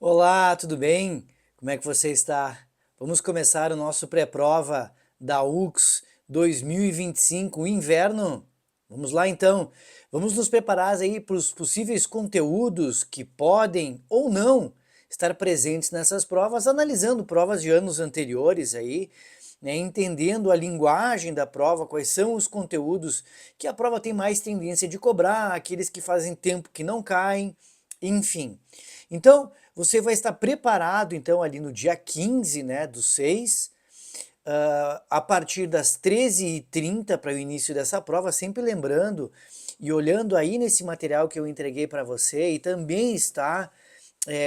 Olá, tudo bem? Como é que você está? Vamos começar o nosso pré-prova da UX 2025, o inverno? Vamos lá então. Vamos nos preparar aí para os possíveis conteúdos que podem ou não estar presentes nessas provas, analisando provas de anos anteriores aí, né, entendendo a linguagem da prova, quais são os conteúdos que a prova tem mais tendência de cobrar, aqueles que fazem tempo que não caem, enfim. Então, você vai estar preparado, então, ali no dia 15, né, do 6, a partir das 13h30 para o início dessa prova, sempre lembrando e olhando aí nesse material que eu entreguei para você, e também está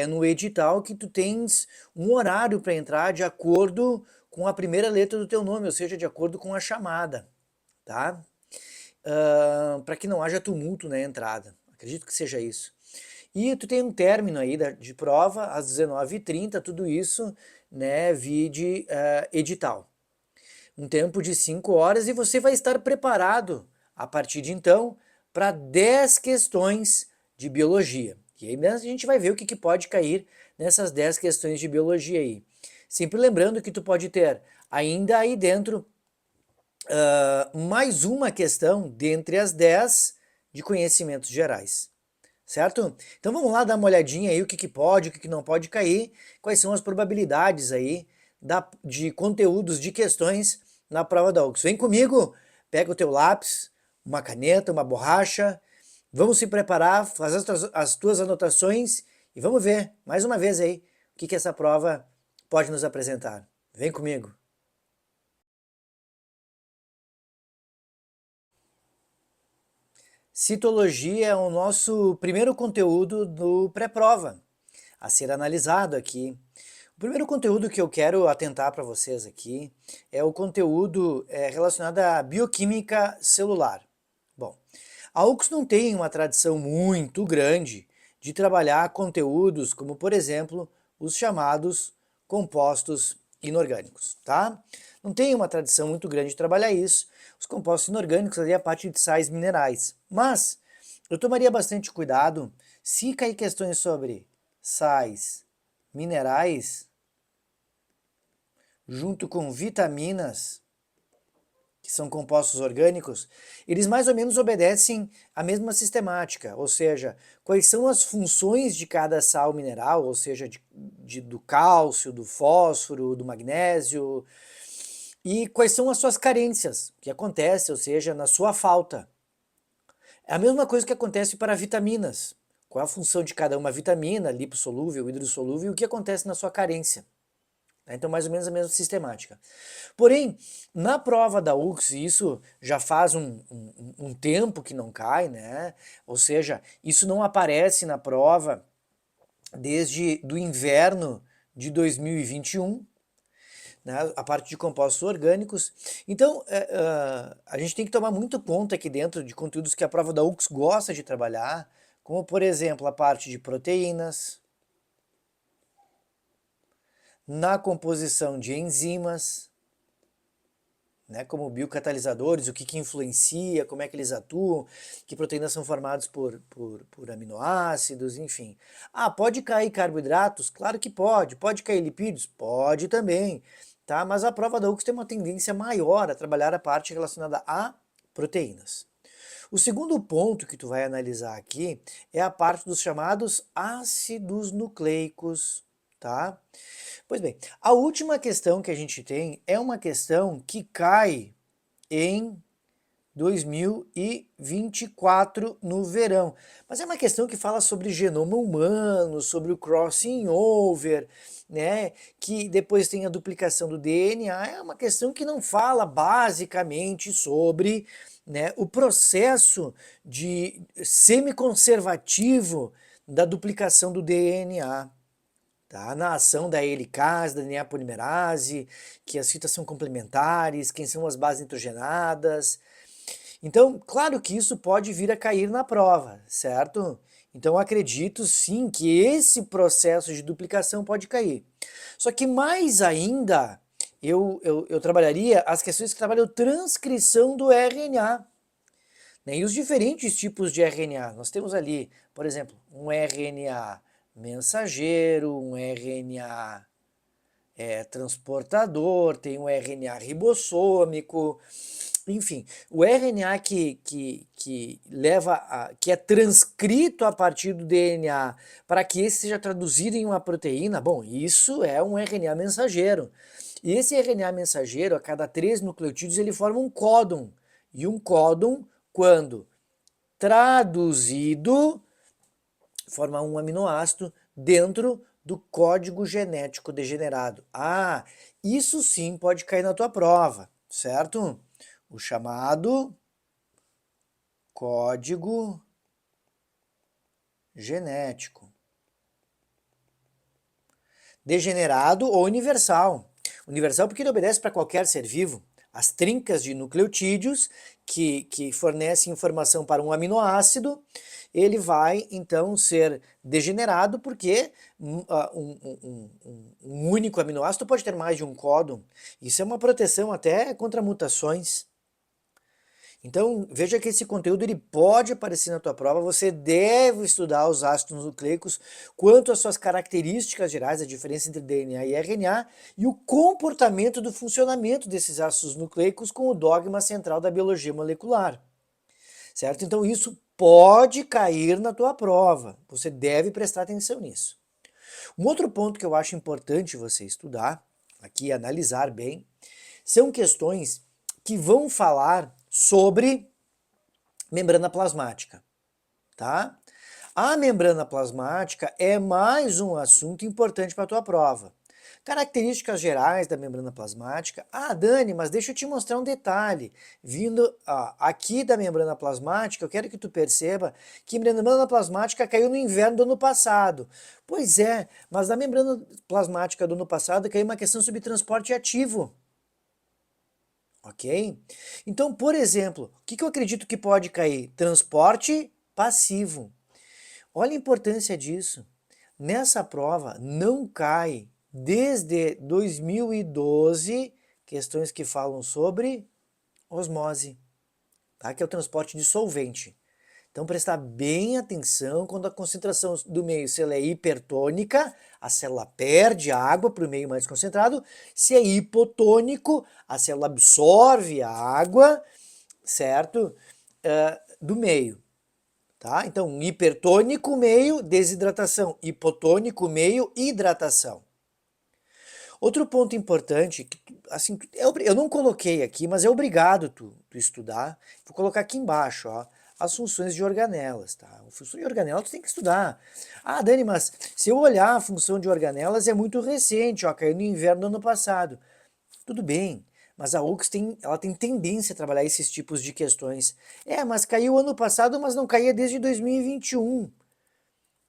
no edital que tu tens um horário para entrar de acordo com a primeira letra do teu nome, ou seja, de acordo com a chamada, tá? Para que não haja tumulto na entrada. Acredito que seja isso. E tu tem um término aí de prova às 19h30, tudo isso, né, vide edital. Um tempo de 5 horas e você vai estar preparado, a partir de então, para 10 questões de biologia. E aí a gente vai ver o que pode cair nessas 10 questões de biologia aí. Sempre lembrando que tu pode ter ainda aí dentro mais uma questão dentre as 10 de conhecimentos gerais. Certo? Então vamos lá dar uma olhadinha aí o que pode, o que não pode cair, quais são as probabilidades aí de conteúdos, de questões na prova da UX. Vem comigo, pega o teu lápis, uma caneta, uma borracha, vamos se preparar, fazer as tuas anotações e vamos ver, mais uma vez aí, o que essa prova pode nos apresentar. Vem comigo. Citologia é o nosso primeiro conteúdo do pré-prova, a ser analisado aqui. O primeiro conteúdo que eu quero atentar para vocês aqui é o conteúdo relacionado à bioquímica celular. Bom, a UX não tem uma tradição muito grande de trabalhar conteúdos como, por exemplo, os chamados compostos inorgânicos, tá? Não tem uma tradição muito grande de trabalhar isso. Os compostos inorgânicos ali é a parte de sais minerais. Mas eu tomaria bastante cuidado se cair questões sobre sais minerais junto com vitaminas, que são compostos orgânicos, eles mais ou menos obedecem a mesma sistemática, ou seja, quais são as funções de cada sal mineral, ou seja, do cálcio, do fósforo, do magnésio, e quais são as suas carências, o que acontece, ou seja, na sua falta. É a mesma coisa que acontece para vitaminas. Qual é a função de cada uma vitamina, lipossolúvel, hidrossolúvel, e o que acontece na sua carência. Então, mais ou menos a mesma sistemática. Porém, na prova da UX, isso já faz um tempo que não cai, né? Ou seja, isso não aparece na prova desde do inverno de 2021, né? A parte de compostos orgânicos. Então, a gente tem que tomar muito conta aqui dentro de conteúdos que a prova da UX gosta de trabalhar, como, por exemplo, a parte de proteínas, na composição de enzimas, né, como biocatalisadores, o que influencia, como é que eles atuam, que proteínas são formadas por aminoácidos, enfim. Ah, pode cair carboidratos? Claro que pode. Pode cair lipídios? Pode também. Tá? Mas a prova da UX tem uma tendência maior a trabalhar a parte relacionada a proteínas. O segundo ponto que tu vai analisar aqui é a parte dos chamados ácidos nucleicos, tá? Pois bem, a última questão que a gente tem é uma questão que cai em 2024 no verão. Mas é uma questão que fala sobre genoma humano, sobre o crossing over, né? Que depois tem a duplicação do DNA. É uma questão que não fala basicamente sobre, né, o processo de semiconservativo da duplicação do DNA. Tá? Na ação da helicase, da DNA polimerase, que as fitas são complementares, quem são as bases nitrogenadas. Então, claro que isso pode vir a cair na prova, certo? Então, acredito sim que esse processo de duplicação pode cair. Só que mais ainda, eu trabalharia as questões que trabalham transcrição do RNA. Né? E os diferentes tipos de RNA. Nós temos ali, por exemplo, um RNA mensageiro, um RNA transportador, tem um RNA ribossômico, enfim, o RNA que que é transcrito a partir do DNA para que esse seja traduzido em uma proteína, bom, isso é um RNA mensageiro. E esse RNA mensageiro, a cada 3 nucleotídeos, ele forma um códon. E um códon, quando traduzido, forma um aminoácido dentro do código genético degenerado. Ah, isso sim pode cair na tua prova, certo? O chamado código genético degenerado ou universal. Universal porque ele obedece para qualquer ser vivo. As trincas de nucleotídeos que fornecem informação para um aminoácido, ele vai então ser degenerado porque um único aminoácido pode ter mais de um códon. Isso é uma proteção até contra mutações. Então, veja que esse conteúdo ele pode aparecer na tua prova, você deve estudar os ácidos nucleicos, quanto às suas características gerais, a diferença entre DNA e RNA, e o comportamento do funcionamento desses ácidos nucleicos com o dogma central da biologia molecular. Certo? Então, isso pode cair na tua prova, você deve prestar atenção nisso. Um outro ponto que eu acho importante você estudar, aqui analisar bem, são questões que vão falar sobre membrana plasmática, tá? A membrana plasmática é mais um assunto importante para a tua prova. Características gerais da membrana plasmática. Ah, Dani, mas deixa eu te mostrar um detalhe. Vindo aqui da membrana plasmática, eu quero que tu perceba que a membrana plasmática caiu no inverno do ano passado. Pois é, mas na membrana plasmática do ano passado caiu uma questão sobre transporte ativo. Ok? Então, por exemplo, o que eu acredito que pode cair? Transporte passivo. Olha a importância disso. Nessa prova não cai, desde 2012, questões que falam sobre osmose, tá? Que é o transporte de solvente. Então, prestar bem atenção quando a concentração do meio, se ela é hipertônica, a célula perde água para o meio mais concentrado. Se é hipotônico, a célula absorve a água, certo? Do meio. Tá? Então, hipertônico meio, desidratação. Hipotônico meio, hidratação. Outro ponto importante, que, assim, eu não coloquei aqui, mas é obrigado tu estudar. Vou colocar aqui embaixo, ó, as funções de organelas, tá? A função de organelas tu tem que estudar. Ah, Dani, mas se eu olhar a função de organelas é muito recente, ó, caiu no inverno do ano passado. Tudo bem, mas a UX ela tem tendência a trabalhar esses tipos de questões. É, mas caiu ano passado, mas não caía desde 2021,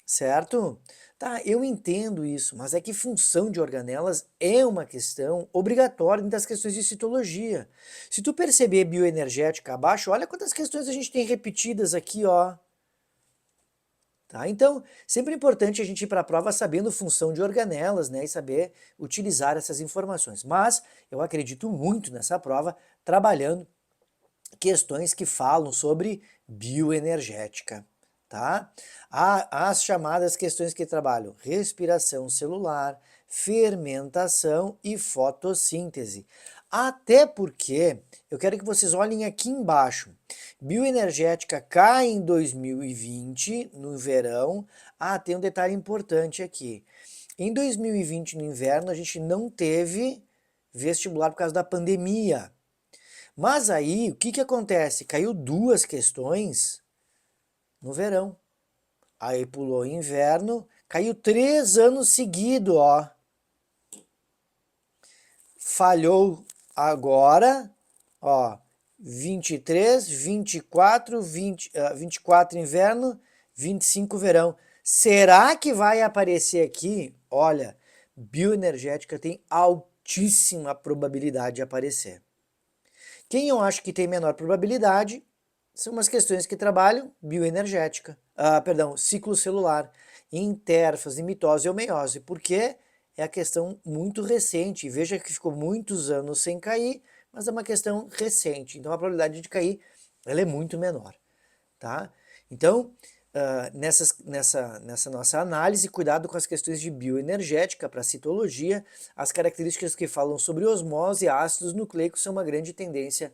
certo? Tá, eu entendo isso, mas é que função de organelas é uma questão obrigatória das questões de citologia. Se tu perceber bioenergética abaixo, olha quantas questões a gente tem repetidas aqui, ó. Tá? Então, sempre é importante a gente ir para a prova sabendo função de organelas, né, e saber utilizar essas informações. Mas eu acredito muito nessa prova, trabalhando questões que falam sobre bioenergética. Tá? Há as chamadas questões que trabalham respiração celular, fermentação e fotossíntese. Até porque, eu quero que vocês olhem aqui embaixo, bioenergética cai em 2020, no verão. Ah, tem um detalhe importante aqui. Em 2020, no inverno, a gente não teve vestibular por causa da pandemia. Mas aí, o que acontece? Caiu 2 questões no verão. Aí pulou inverno, caiu 3 anos seguidos, ó. Falhou agora, ó, 23, 24, 24 inverno, 25 verão. Será que vai aparecer aqui? Olha, bioenergética tem altíssima probabilidade de aparecer. Quem eu acho que tem menor probabilidade são umas questões que trabalham bioenergética, ciclo celular, intérfase, mitose ou meiose, porque é a questão muito recente. Veja que ficou muitos anos sem cair, mas é uma questão recente, então a probabilidade de cair ela é muito menor, tá? Então, nessa nossa análise, cuidado com as questões de bioenergética para citologia, as características que falam sobre osmose e ácidos nucleicos são uma grande tendência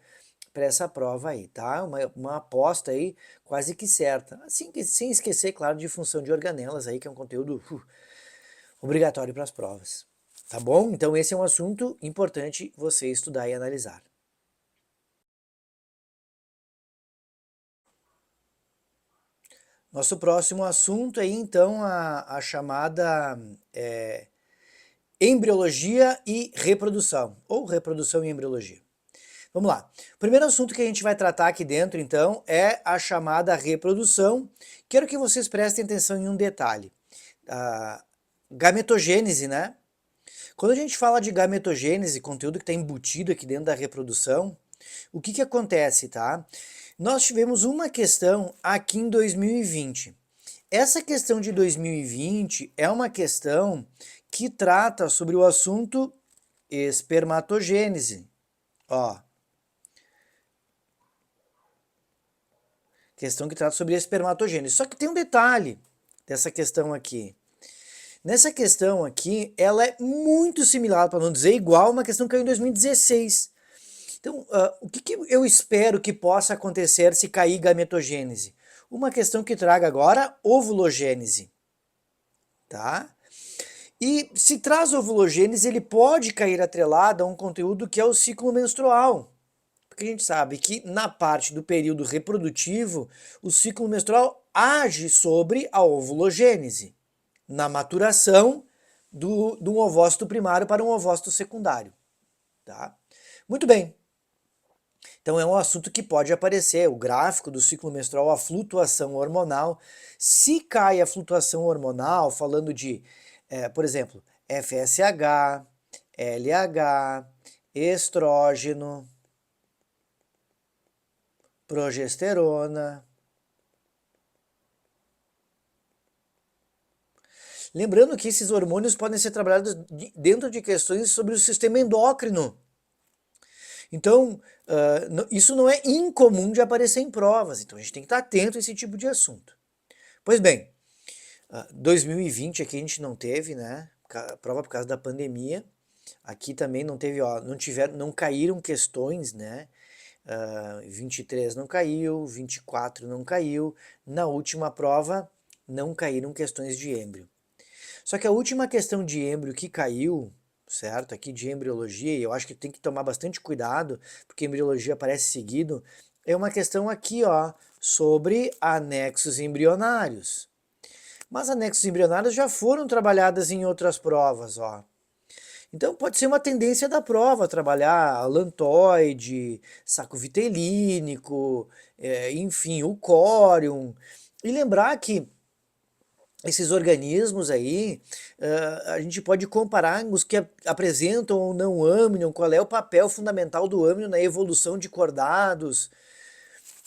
para essa prova aí, tá? Uma aposta aí quase que certa. Assim, sem esquecer, claro, de função de organelas aí, que é um conteúdo obrigatório para as provas. Tá bom? Então esse é um assunto importante você estudar e analisar. Nosso próximo assunto aí, então, a chamada embriologia e reprodução, ou reprodução e embriologia. Vamos lá. O primeiro assunto que a gente vai tratar aqui dentro, então, é a chamada reprodução. Quero que vocês prestem atenção em um detalhe. A gametogênese, né? Quando a gente fala de gametogênese, conteúdo que está embutido aqui dentro da reprodução, o que que acontece, tá? Nós tivemos uma questão aqui em 2020. Essa questão de 2020 é uma questão que trata sobre o assunto espermatogênese. Ó, questão que trata sobre espermatogênese. Só que tem um detalhe dessa questão aqui. Nessa questão aqui, ela é muito similar, para não dizer igual, a uma questão que caiu em 2016. Então, o que eu espero que possa acontecer se cair gametogênese? Uma questão que traga agora ovulogênese, tá? E se traz ovulogênese, ele pode cair atrelado a um conteúdo que é o ciclo menstrual. Porque a gente sabe que na parte do período reprodutivo, o ciclo menstrual age sobre a ovulogênese, na maturação do ovócito primário para um ovócito secundário, tá? Muito bem. Então é um assunto que pode aparecer, o gráfico do ciclo menstrual, a flutuação hormonal. Se cai a flutuação hormonal, falando de, por exemplo, FSH, LH, estrógeno, progesterona. Lembrando que esses hormônios podem ser trabalhados dentro de questões sobre o sistema endócrino. Então, isso não é incomum de aparecer em provas, então a gente tem que estar atento a esse tipo de assunto. Pois bem, 2020 aqui a gente não teve, né, prova por causa da pandemia, aqui também não teve, ó, não caíram questões, né, 23 não caiu, 24 não caiu, na última prova não caíram questões de êmbrio. Só que a última questão de êmbrio que caiu, certo? Aqui de embriologia, e eu acho que tem que tomar bastante cuidado, porque embriologia aparece seguido, é uma questão aqui, ó, sobre anexos embrionários. Mas anexos embrionários já foram trabalhadas em outras provas, ó. Então pode ser uma tendência da prova trabalhar alantoide, saco vitelínico, enfim, o córium. E lembrar que esses organismos aí, a gente pode comparar os que apresentam ou não âmnion, qual é o papel fundamental do âmnion na evolução de cordados.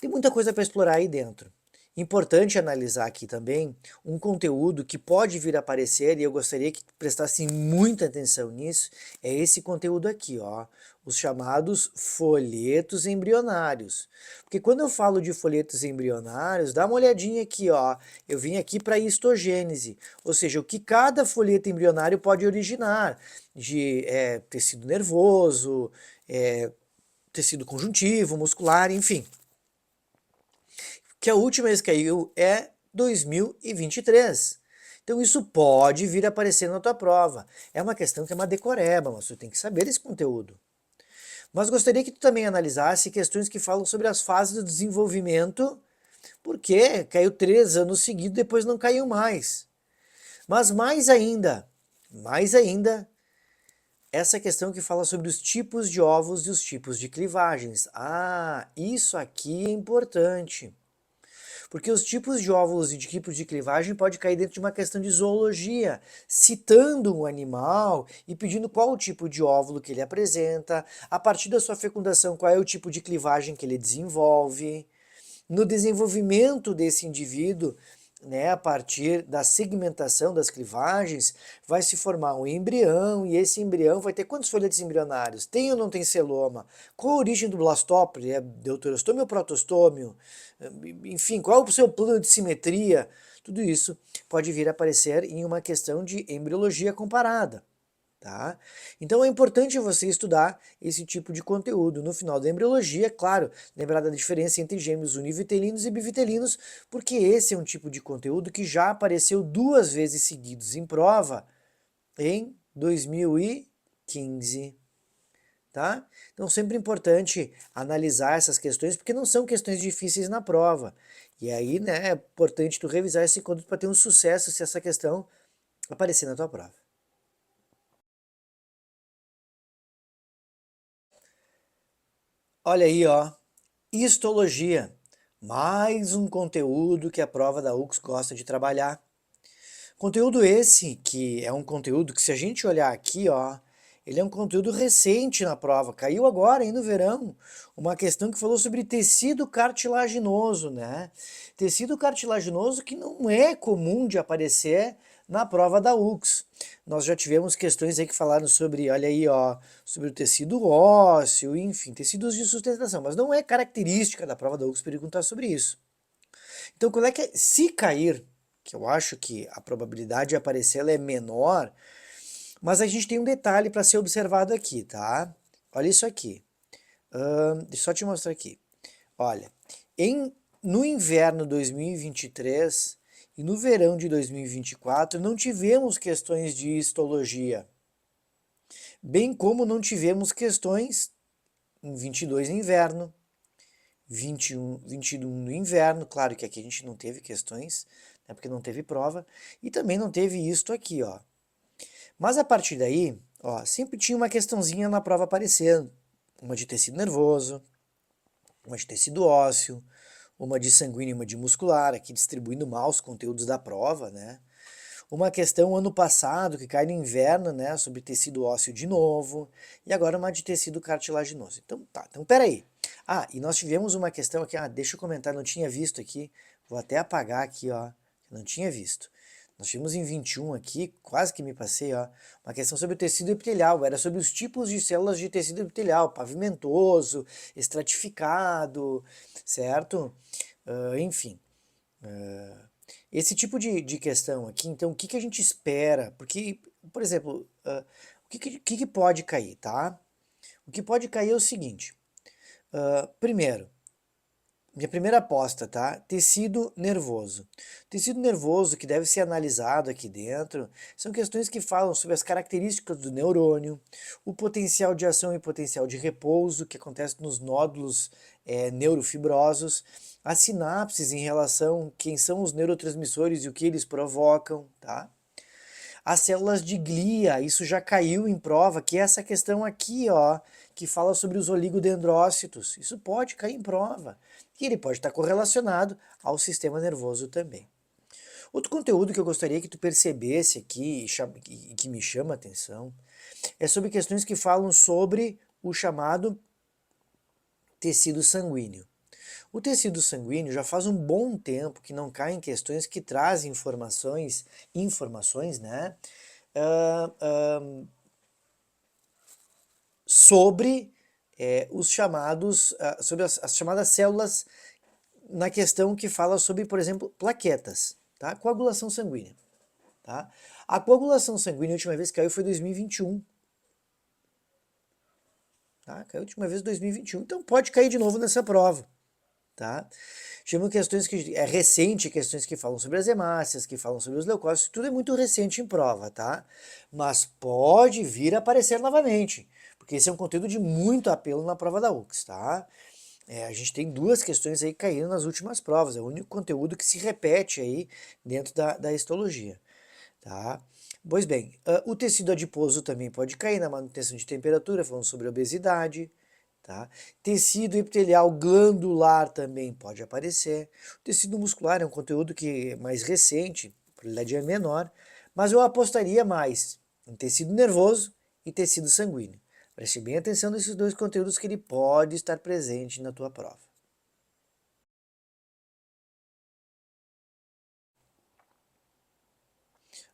Tem muita coisa para explorar aí dentro. Importante analisar aqui também um conteúdo que pode vir a aparecer, e eu gostaria que prestassem muita atenção nisso, é esse conteúdo aqui, ó, os chamados folhetos embrionários. Porque quando eu falo de folhetos embrionários, dá uma olhadinha aqui, ó, eu vim aqui para histogênese, ou seja, o que cada folheto embrionário pode originar, de tecido nervoso, tecido conjuntivo, muscular, enfim. Que a última vez que caiu é 2023. Então isso pode vir a aparecer na tua prova. É uma questão que é uma decoreba, mas tu tem que saber esse conteúdo. Mas gostaria que tu também analisasse questões que falam sobre as fases do desenvolvimento, porque caiu 3 anos seguidos, depois não caiu mais. Mas mais ainda, essa questão que fala sobre os tipos de ovos e os tipos de clivagens. Ah, isso aqui é importante. Porque os tipos de óvulos e de tipos de clivagem pode cair dentro de uma questão de zoologia, citando um animal e pedindo qual o tipo de óvulo que ele apresenta, a partir da sua fecundação qual é o tipo de clivagem que ele desenvolve. No desenvolvimento desse indivíduo, né, a partir da segmentação das clivagens, vai se formar um embrião, e esse embrião vai ter quantos folhetos embrionários? Tem ou não tem celoma? Qual a origem do blastópore? É deuterostômio ou protostômio? Enfim, qual é o seu plano de simetria? Tudo isso pode vir a aparecer em uma questão de embriologia comparada. Tá? Então é importante você estudar esse tipo de conteúdo. No final da embriologia, claro, lembrar da diferença entre gêmeos univitelinos e bivitelinos, porque esse é um tipo de conteúdo que já apareceu 2 vezes seguidos em prova em 2015. Tá? Então sempre é importante analisar essas questões, porque não são questões difíceis na prova. E aí, né, é importante tu revisar esse conteúdo para ter um sucesso se essa questão aparecer na tua prova. Olha aí, ó. Histologia, mais um conteúdo que a prova da UX gosta de trabalhar. Conteúdo esse que é um conteúdo que, se a gente olhar aqui, ó, ele é um conteúdo recente na prova, caiu agora, aí no verão, uma questão que falou sobre tecido cartilaginoso, né? Tecido cartilaginoso que não é comum de aparecer na prova da UX. Nós já tivemos questões aí que falaram sobre, olha aí, ó, sobre o tecido ósseo, enfim, tecidos de sustentação, mas não é característica da prova da UX perguntar sobre isso. Então, qual é que se cair, que eu acho que a probabilidade de aparecer ela é menor, mas a gente tem um detalhe para ser observado aqui, tá? Olha isso aqui. Deixa eu só te mostrar aqui. Olha, no inverno 2023 e no verão de 2024 não tivemos questões de histologia, bem como não tivemos questões em 22 no inverno, 21 no inverno, claro que aqui a gente não teve questões, né, porque não teve prova, e também não teve isto aqui, ó. Mas a partir daí, ó, sempre tinha uma questãozinha na prova aparecendo, uma de tecido nervoso, uma de tecido ósseo, uma de sanguíneo e uma de muscular, aqui distribuindo mal os conteúdos da prova, né? Uma questão ano passado, que cai no inverno, né, sobre tecido ósseo de novo, e agora uma de tecido cartilaginoso. Então tá, então peraí. Ah, e nós tivemos uma questão aqui, deixa eu comentar, não tinha visto aqui, vou até apagar aqui, ó, não tinha visto. Nós tivemos em 21 aqui, quase que me passei, ó, uma questão sobre o tecido epitelial, era sobre os tipos de células de tecido epitelial, pavimentoso, estratificado, certo? Enfim, esse tipo de questão aqui, então, o que que a gente espera? Porque, por exemplo, o que pode cair, tá? O que pode cair é o seguinte, primeiro, minha primeira aposta, tá? Tecido nervoso. Tecido nervoso que deve ser analisado aqui dentro são questões que falam sobre as características do neurônio, o potencial de ação e potencial de repouso que acontece nos nódulos neurofibrosos, as sinapses em relação a quem são os neurotransmissores e o que eles provocam, tá? As células de glia, isso já caiu em prova, que é essa questão aqui, ó, que fala sobre os oligodendrócitos. Isso pode cair em prova. E ele pode estar correlacionado ao sistema nervoso também. Outro conteúdo que eu gostaria que tu percebesse aqui e que me chama a atenção é sobre questões que falam sobre o chamado tecido sanguíneo. O tecido sanguíneo já faz um bom tempo que não cai em questões que trazem informações, né, ah, ah, sobre os chamados, sobre as chamadas células na questão que fala sobre, por exemplo, plaquetas, tá? Coagulação sanguínea, tá? A coagulação sanguínea, a última vez que caiu foi em 2021, tá? Caiu a última vez em 2021, então pode cair de novo nessa prova, tá? Chamam questões que é recente, questões que falam sobre as hemácias, que falam sobre os leucócitos, tudo é muito recente em prova, tá? Mas pode vir a aparecer novamente, porque esse é um conteúdo de muito apelo na prova da UX, tá? A gente tem duas questões aí caindo nas últimas provas, é o único conteúdo que se repete aí dentro da histologia, tá? Pois bem, o tecido adiposo também pode cair na manutenção de temperatura, falando sobre obesidade, tá? Tecido epitelial glandular também pode aparecer. O tecido muscular é um conteúdo que é mais recente, a probabilidade é menor, mas eu apostaria mais em tecido nervoso e tecido sanguíneo. Preste bem atenção nesses dois conteúdos que ele pode estar presente na tua prova.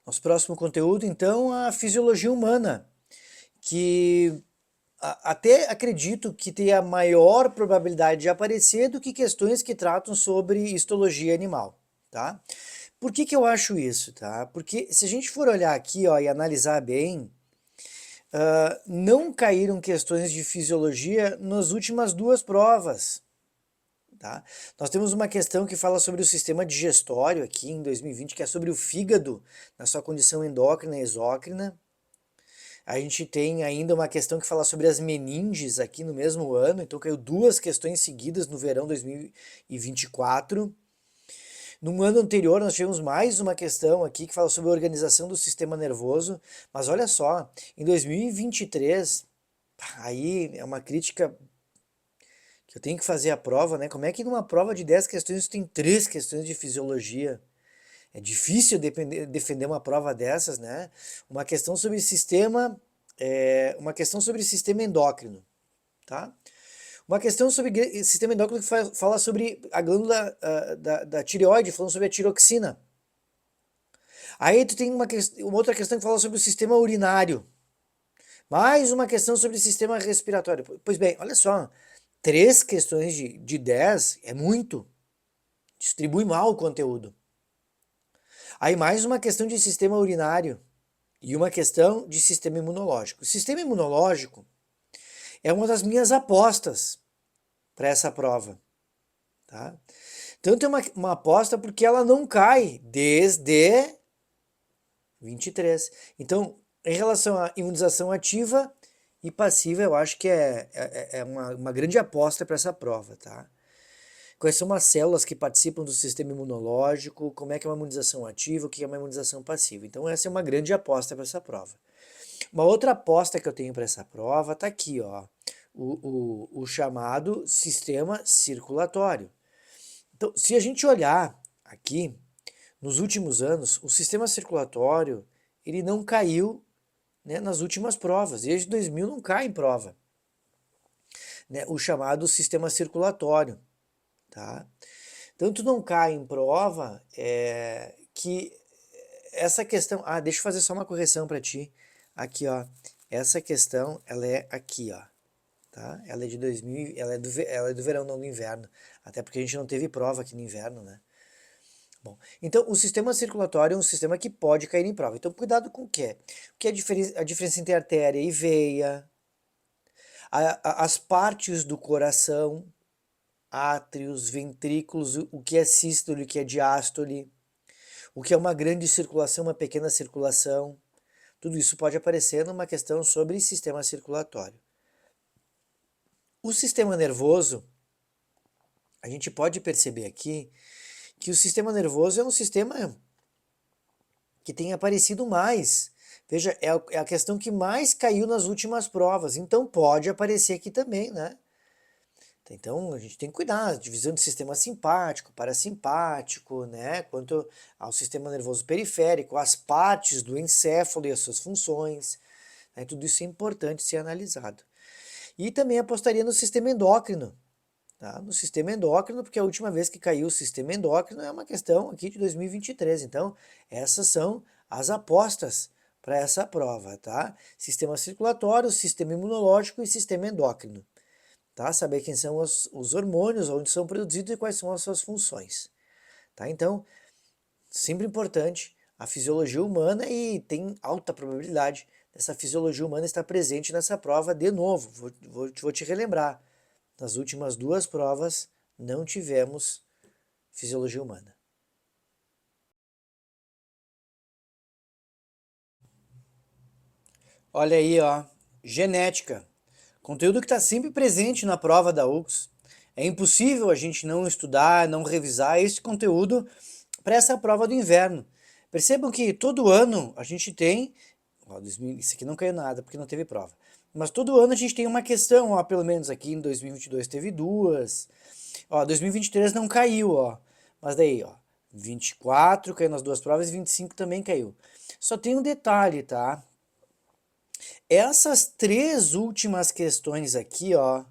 Nosso próximo conteúdo, então, a fisiologia humana, que até acredito que tem a maior probabilidade de aparecer do que questões que tratam sobre histologia animal, tá? Por que que eu acho isso, tá? Porque se a gente for olhar aqui, ó, e analisar bem, não caíram questões de fisiologia nas últimas duas provas, tá? Nós temos uma questão que fala sobre o sistema digestório aqui em 2020, que é sobre o fígado na sua condição endócrina e exócrina. A gente tem ainda uma questão que fala sobre as meninges aqui no mesmo ano, então caiu duas questões seguidas no verão 2024. No ano anterior nós tivemos mais uma questão aqui que fala sobre a organização do sistema nervoso, mas olha só, em 2023, aí é uma crítica que eu tenho que fazer a prova, né? Como é que numa prova de 10 questões tem 3 questões de fisiologia? É difícil defender uma prova dessas, né? Uma questão sobre uma questão sobre sistema endócrino, tá? Uma questão sobre sistema endócrino que fala sobre a glândula da tireoide, falando sobre a tiroxina. Aí tu tem uma outra questão que fala sobre o sistema urinário. Mais uma questão sobre o sistema respiratório. Pois bem, olha só, 3 questões de 10 é muito. Distribui mal o conteúdo. Aí mais uma questão de sistema urinário e uma questão de sistema imunológico. O sistema imunológico é uma das minhas apostas para essa prova, tá? Tanto é uma aposta porque ela não cai desde 23. Então, em relação à imunização ativa e passiva, eu acho que é uma grande aposta para essa prova, tá? Quais são as células que participam do sistema imunológico, como é que é uma imunização ativa, o que é uma imunização passiva. Então essa é uma grande aposta para essa prova. Uma outra aposta que eu tenho para essa prova está aqui, ó, o chamado sistema circulatório. Então, se a gente olhar aqui, nos últimos anos, o sistema circulatório, ele não caiu, né, nas últimas provas. Desde 2000 não cai em prova, né, o chamado sistema circulatório, tá? Tanto não cai em prova que essa questão... Ah, deixa eu fazer só uma correção para ti. Aqui, ó. Essa questão, ela é aqui, ó. Tá? Ela é de 2000, ela é do verão, não do inverno. Até porque a gente não teve prova aqui no inverno, né? Bom, então o sistema circulatório é um sistema que pode cair em prova. Então cuidado com o quê? O que é a diferença entre artéria e veia, as partes do coração, átrios, ventrículos, o que é sístole, o que é diástole, o que é uma grande circulação, uma pequena circulação. Tudo isso pode aparecer numa questão sobre sistema circulatório. O sistema nervoso, a gente pode perceber aqui que o sistema nervoso é um sistema que tem aparecido mais. Veja, é a questão que mais caiu nas últimas provas, então pode aparecer aqui também, né? Então a gente tem que cuidar, divisão do sistema simpático, parasimpático, né? Quanto ao sistema nervoso periférico, as partes do encéfalo e as suas funções, né? Tudo isso é importante ser analisado. E também apostaria no sistema endócrino, tá? No sistema endócrino, porque a última vez que caiu o sistema endócrino é uma questão aqui de 2023. Então, essas são as apostas para essa prova, tá? Sistema circulatório, sistema imunológico e sistema endócrino. Tá? Saber quem são os hormônios, onde são produzidos e quais são as suas funções. Tá? Então, sempre importante a fisiologia humana e tem alta probabilidade dessa fisiologia humana estar presente nessa prova de novo. Vou te relembrar, nas últimas duas provas não tivemos fisiologia humana. Olha aí, ó, genética. Conteúdo que está sempre presente na prova da UX. É impossível a gente não estudar, não revisar esse conteúdo para essa prova do inverno. Percebam que todo ano a gente tem... Ó, isso aqui não caiu nada porque não teve prova. Mas todo ano a gente tem uma questão, ó, pelo menos aqui em 2022 teve duas. Ó, 2023 não caiu, ó. Mas daí, ó, 24 caiu nas duas provas e 25 também caiu. Só tem um detalhe, tá? Essas três últimas questões aqui, ó,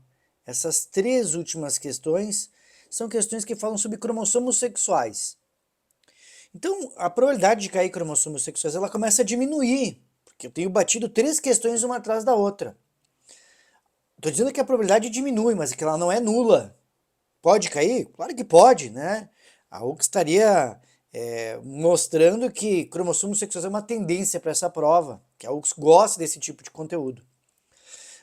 essas três últimas questões são questões que falam sobre cromossomos sexuais. Então, a probabilidade de cair cromossomos sexuais, ela começa a diminuir, porque eu tenho batido 3 questões uma atrás da outra. Estou dizendo que a probabilidade diminui, mas que ela não é nula. Pode cair? Claro que pode, né? A UX estaria mostrando que cromossomos sexuais é uma tendência para essa prova, que a UX gosta desse tipo de conteúdo.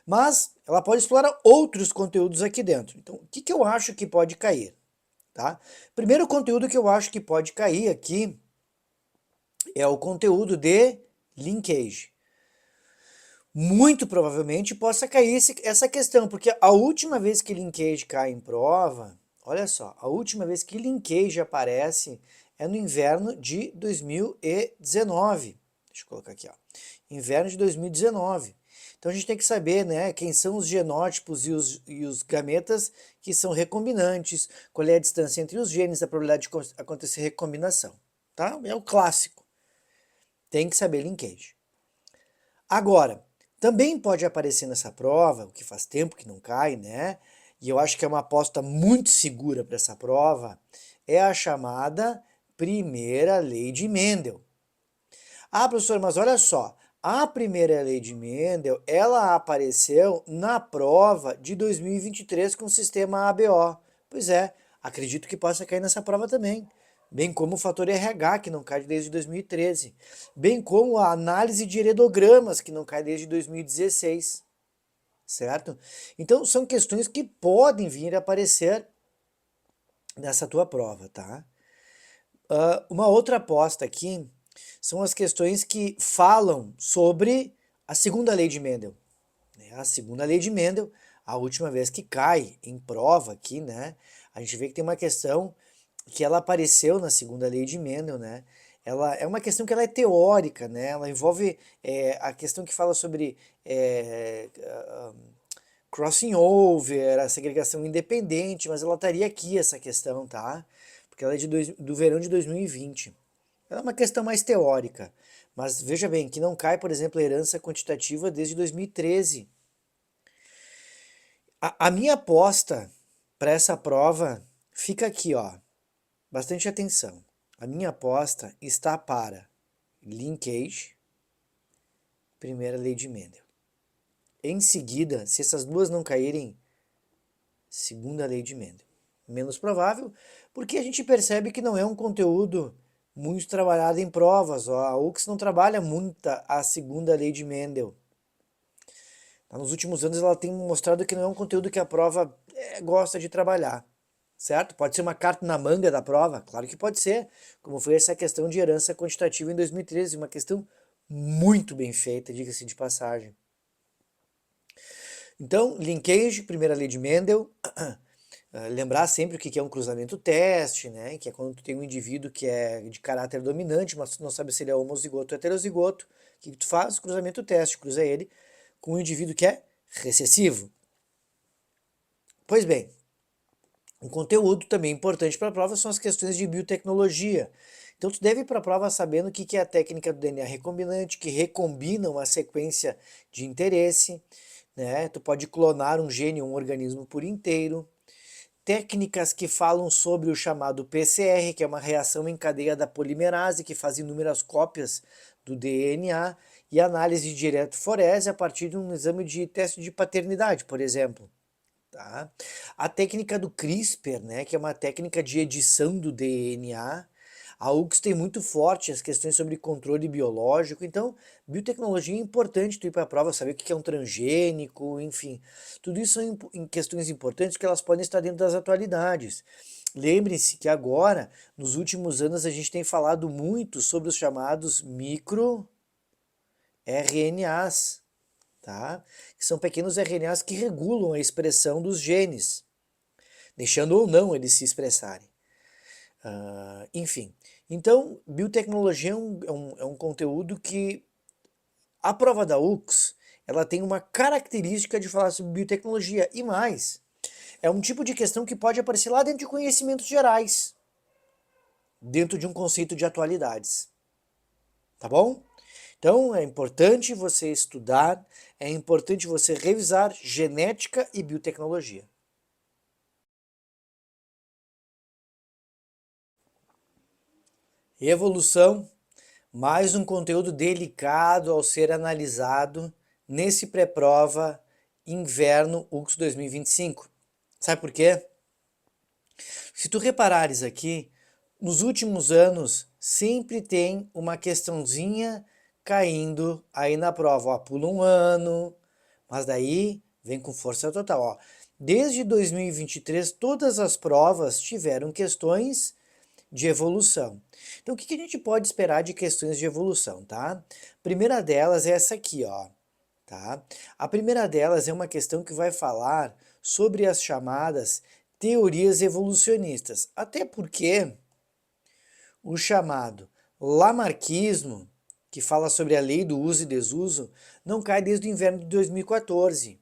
Mas ela pode explorar outros conteúdos aqui dentro. Então, o que, que eu acho que pode cair? Tá? Primeiro conteúdo que eu acho que pode cair aqui é o conteúdo de linkage. Muito provavelmente possa cair essa questão, porque a última vez que linkage cai em prova, olha só, a última vez que linkage aparece é no inverno de 2019. Deixa eu colocar aqui, ó. Inverno de 2019. Então a gente tem que saber, né, quem são os genótipos e os gametas que são recombinantes, qual é a distância entre os genes, a probabilidade de acontecer recombinação, tá? É o clássico. Tem que saber linkage. Agora, também pode aparecer nessa prova, o que faz tempo que não cai, né? E eu acho que é uma aposta muito segura para essa prova, é a chamada primeira lei de Mendel. Ah, professor, mas olha só, a primeira lei de Mendel, ela apareceu na prova de 2023 com o sistema ABO. Pois é, acredito que possa cair nessa prova também. Bem como o fator RH, que não cai desde 2013. Bem como a análise de heredogramas, que não cai desde 2016. Certo? Então, são questões que podem vir a aparecer nessa tua prova, tá? Uma outra aposta aqui são as questões que falam sobre a segunda lei de Mendel. A segunda lei de Mendel, a última vez que cai em prova aqui, né? A gente vê que tem uma questão que ela apareceu na segunda lei de Mendel, né? Ela é uma questão que ela é teórica, né? Ela envolve a questão que fala sobre crossing over, a segregação independente, mas ela estaria aqui essa questão, tá? Porque ela é do verão de 2020. Ela é uma questão mais teórica, mas veja bem, que não cai, por exemplo, a herança quantitativa desde 2013. A minha aposta para essa prova fica aqui, ó. Bastante atenção. A minha aposta está para linkage, primeira lei de Mendel. Em seguida, se essas duas não caírem, segunda lei de Mendel. Menos provável, porque a gente percebe que não é um conteúdo muito trabalhado em provas. Ó. A UX não trabalha muito a segunda lei de Mendel. Nos últimos anos ela tem mostrado que não é um conteúdo que a prova gosta de trabalhar. Certo? Pode ser uma carta na manga da prova? Claro que pode ser, como foi essa questão de herança quantitativa em 2013, uma questão muito bem feita, diga-se de passagem. Então, linkage, primeira lei de Mendel, lembrar sempre o que é um cruzamento teste, né? Que é quando tu tem um indivíduo que é de caráter dominante, mas tu não sabe se ele é homozigoto ou heterozigoto. O que tu faz? Cruzamento teste, cruza ele com um indivíduo que é recessivo. Pois bem, um conteúdo também importante para a prova são as questões de biotecnologia. Então tu deve ir para a prova sabendo o que é a técnica do DNA recombinante, que recombina uma sequência de interesse, né? Tu pode clonar um gene ou um organismo por inteiro. Técnicas que falam sobre o chamado PCR, que é uma reação em cadeia da polimerase, que faz inúmeras cópias do DNA, e análise de eletroforese a partir de um exame de teste de paternidade, por exemplo. Tá? A técnica do CRISPR, né, que é uma técnica de edição do DNA, a UX tem muito forte as questões sobre controle biológico, então biotecnologia é importante tu ir para a prova, saber o que é um transgênico, enfim. Tudo isso são questões importantes que elas podem estar dentro das atualidades. Lembre-se que agora, nos últimos anos, a gente tem falado muito sobre os chamados microRNAs, tá? Que são pequenos RNAs que regulam a expressão dos genes, deixando ou não eles se expressarem. Enfim, então, biotecnologia é um conteúdo que a prova da UX, ela tem uma característica de falar sobre biotecnologia, e mais, é um tipo de questão que pode aparecer lá dentro de conhecimentos gerais, dentro de um conceito de atualidades, tá bom? Então, é importante você estudar, é importante você revisar genética e biotecnologia. Evolução, mais um conteúdo delicado ao ser analisado nesse pré-prova Inverno UX 2025. Sabe por quê? Se tu reparares aqui, nos últimos anos sempre tem uma questãozinha caindo aí na prova. Ó, pula um ano, mas daí vem com força total. Ó. Desde 2023, todas as provas tiveram questões de evolução. Então, o que a gente pode esperar de questões de evolução, tá? A primeira delas é essa aqui, ó. Tá? A primeira delas é uma questão que vai falar sobre as chamadas teorias evolucionistas. Até porque o chamado lamarquismo, que fala sobre a lei do uso e desuso, não cai desde o inverno de 2014.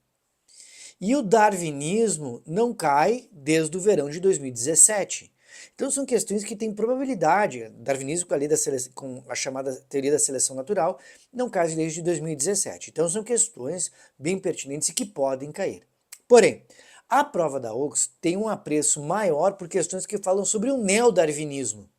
E o darwinismo não cai desde o verão de 2017. Então são questões que têm probabilidade, darwinismo com a, lei da seleção, com a chamada teoria da seleção natural, não cai desde 2017. Então são questões bem pertinentes e que podem cair. Porém, a prova da UX tem um apreço maior por questões que falam sobre o neodarwinismo.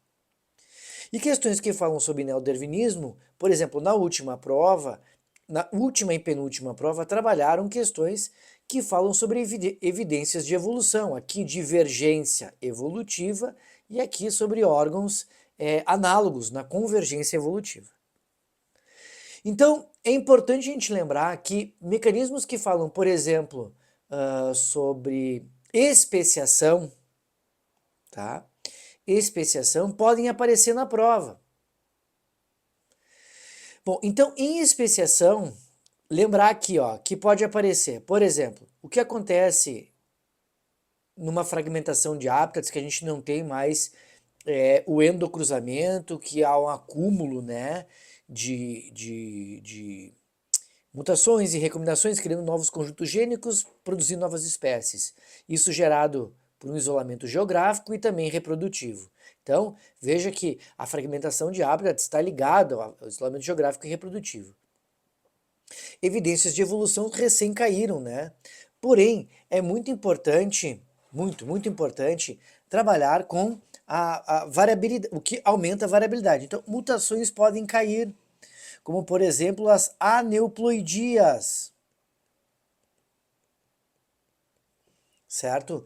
E questões que falam sobre neodarwinismo, por exemplo, na última prova, na última e penúltima prova, trabalharam questões que falam sobre evidências de evolução, aqui divergência evolutiva e aqui sobre órgãos análogos na convergência evolutiva. Então, é importante a gente lembrar que mecanismos que falam, por exemplo, sobre especiação, tá? Especiação podem aparecer na prova. Bom, então em especiação, lembrar aqui, ó, que pode aparecer, por exemplo, o que acontece numa fragmentação de hábitats que a gente não tem mais o endocruzamento, que há um acúmulo, né, de mutações e recombinações, criando novos conjuntos gênicos, produzindo novas espécies. Isso gerado por um isolamento geográfico e também reprodutivo. Então, veja que a fragmentação de hábitats está ligada ao isolamento geográfico e reprodutivo. Evidências de evolução recém caíram, né? Porém, é muito importante, muito importante, trabalhar com a variabilidade, o que aumenta a variabilidade. Então, mutações podem cair, como por exemplo as aneuploidias, certo?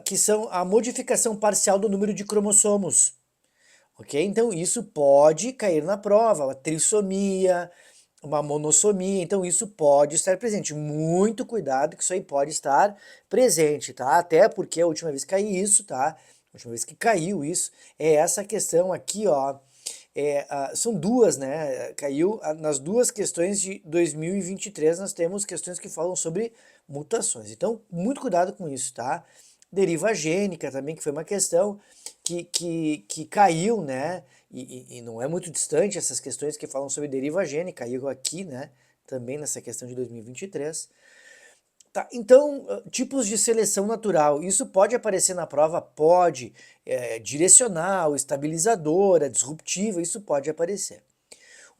Que são a modificação parcial do número de cromossomos, ok? Então isso pode cair na prova, uma trissomia, uma monossomia, então isso pode estar presente. Muito cuidado que isso aí pode estar presente, tá? Até porque a última vez que caiu isso, tá? A última vez que caiu isso, é essa questão aqui, ó. São duas, né? Caiu nas duas questões de 2023, nós temos questões que falam sobre mutações. Então, muito cuidado com isso, tá? Deriva gênica também, que foi uma questão que caiu, né? E não é muito distante essas questões que falam sobre deriva gênica, caiu aqui, né? Também nessa questão de 2023. Tá, então, tipos de seleção natural, isso pode aparecer na prova? Pode. Direcional, estabilizadora, disruptiva, isso pode aparecer.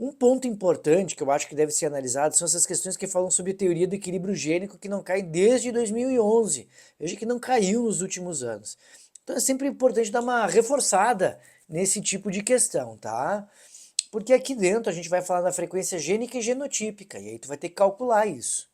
Um ponto importante que eu acho que deve ser analisado são essas questões que falam sobre teoria do equilíbrio gênico que não cai desde 2011. Veja que não caiu nos últimos anos. Então é sempre importante dar uma reforçada nesse tipo de questão, tá? Porque aqui dentro a gente vai falar da frequência gênica e genotípica, e aí tu vai ter que calcular isso.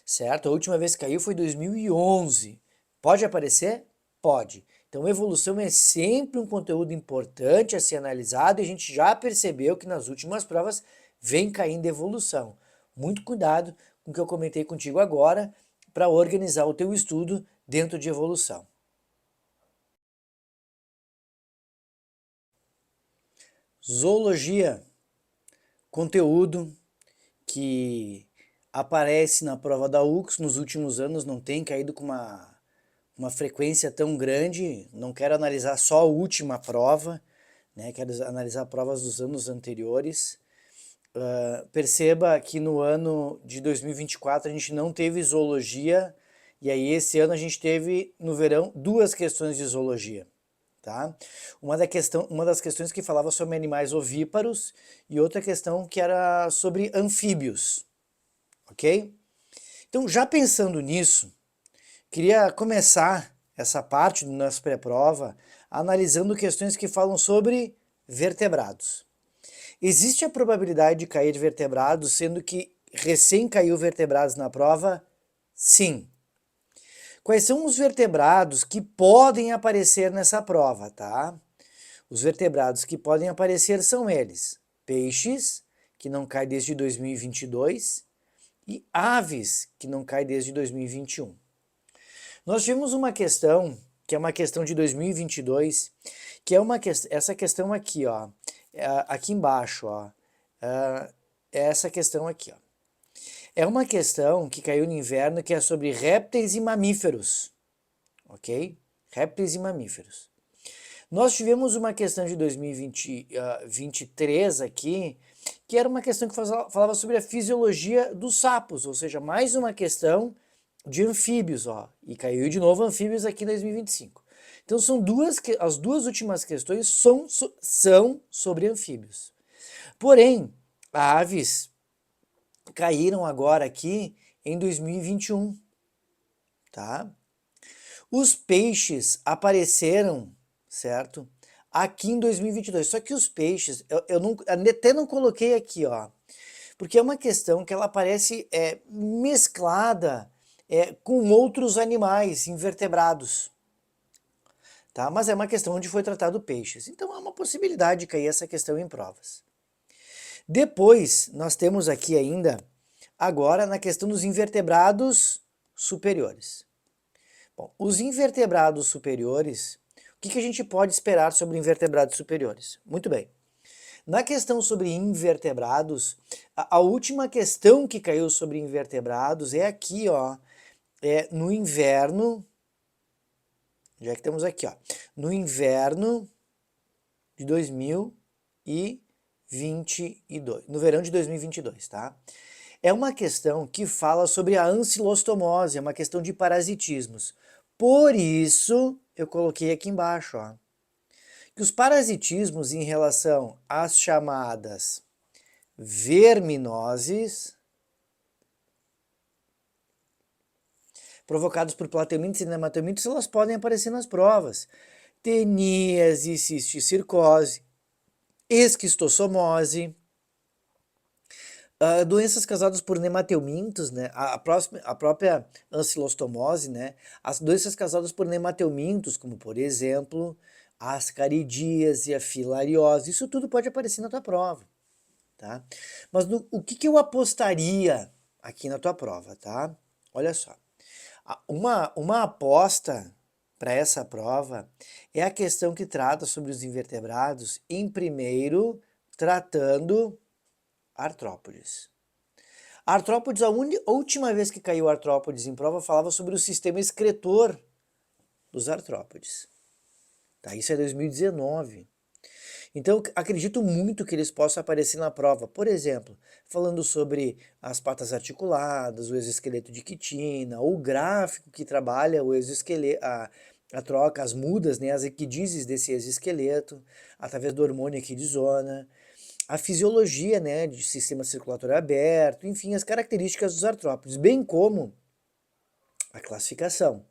Certo? A última vez que caiu foi em 2011. Pode aparecer? Pode. Então, evolução é sempre um conteúdo importante a ser analisado e a gente já percebeu que nas últimas provas vem caindo evolução. Muito cuidado com o que eu comentei contigo agora para organizar o teu estudo dentro de evolução. Zoologia, conteúdo que aparece na prova da UX nos últimos anos, não tem caído com uma frequência tão grande. Não quero analisar só a última prova, né? Quero analisar provas dos anos anteriores. Perceba que no ano de 2024 a gente não teve zoologia, e aí esse ano a gente teve no verão duas questões de zoologia. Tá? Uma das questões que falava sobre animais ovíparos e outra questão que era sobre anfíbios, ok? Então, já pensando nisso, queria começar essa parte do nosso pré-prova analisando questões que falam sobre vertebrados. Existe a probabilidade de cair vertebrados, sendo que recém caiu vertebrados na prova? Sim. Quais são os vertebrados que podem aparecer nessa prova, tá? Os vertebrados que podem aparecer são eles: peixes, que não cai desde 2022, e aves, que não cai desde 2021. Nós tivemos uma questão, que é uma questão de 2022, que é essa questão aqui, ó, aqui embaixo, ó, é essa questão aqui, ó. É uma questão que caiu no inverno que é sobre répteis e mamíferos, ok? Répteis e mamíferos. Nós tivemos uma questão de 2023 aqui, que era uma questão que falava sobre a fisiologia dos sapos, ou seja, mais uma questão de anfíbios, ó, e caiu de novo anfíbios aqui em 2025. Então são as duas últimas questões são sobre anfíbios. Porém, aves caíram agora aqui em 2021, tá? Os peixes apareceram, certo? Aqui em 2022. Só que os peixes, eu até não coloquei aqui, ó, porque é uma questão que ela aparece mesclada com outros animais invertebrados, tá? Mas é uma questão onde foi tratado peixes. Então há uma possibilidade de cair essa questão em provas. Depois, nós temos aqui ainda, agora, na questão dos invertebrados superiores. Bom, os invertebrados superiores, o que a gente pode esperar sobre invertebrados superiores? Muito bem. Na questão sobre invertebrados, a última questão que caiu sobre invertebrados é aqui, ó, no inverno, já que temos aqui, ó, no inverno de 2022, no verão de 2022, tá? É uma questão que fala sobre a ancilostomose, é uma questão de parasitismos. Por isso, eu coloquei aqui embaixo, ó, que os parasitismos em relação às chamadas verminoses, provocados por plateumintes e nematelmintos, elas podem aparecer nas provas. Teníase, cisticircose, esquistossomose, doenças causadas por nematelmintos, né? A própria ancilostomose, né? As doenças causadas por nematelmintos, como por exemplo, a ascaridíase, a filariose, isso tudo pode aparecer na tua prova, tá? Mas o que eu apostaria aqui na tua prova, tá? Olha só, uma aposta para essa prova é a questão que trata sobre os invertebrados, em primeiro, tratando artrópodes. Artrópodes, a última vez que caiu artrópodes em prova, falava sobre o sistema excretor dos artrópodes. Tá? Isso é 2019. Então, acredito muito que eles possam aparecer na prova. Por exemplo, falando sobre as patas articuladas, o exoesqueleto de quitina, ou o gráfico que trabalha o exoesqueleto, a troca, as mudas, né, as equidizes desse exoesqueleto, através do hormônio equidizona, a fisiologia, né, de sistema circulatório aberto, enfim, as características dos artrópodes, bem como a classificação.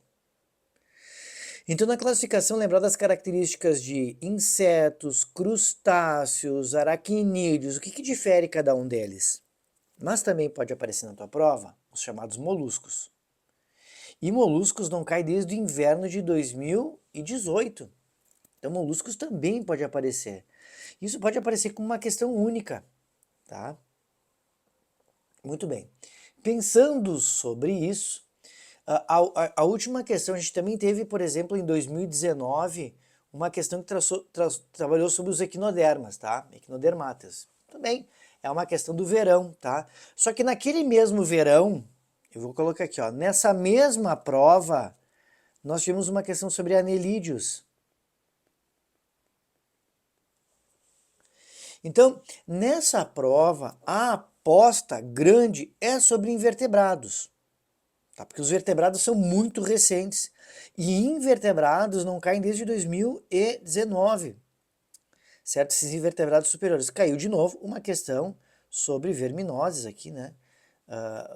Então, na classificação, lembrar das características de insetos, crustáceos, aracnídeos, o que difere cada um deles? Mas também pode aparecer na tua prova os chamados moluscos. E moluscos não caem desde o inverno de 2018. Então, moluscos também pode aparecer. Isso pode aparecer como uma questão única, tá? Muito bem. Pensando sobre isso, a última questão, a gente também teve, por exemplo, em 2019, uma questão que trabalhou sobre os equinodermas, tá? Equinodermatas. Também é uma questão do verão, tá? Só que naquele mesmo verão, eu vou colocar aqui, ó, nessa mesma prova, nós tivemos uma questão sobre anelídeos. Então, nessa prova, a aposta grande é sobre invertebrados, tá? Porque os vertebrados são muito recentes e invertebrados não caem desde 2019, certo? Esses invertebrados superiores. Caiu de novo uma questão sobre verminoses aqui, né?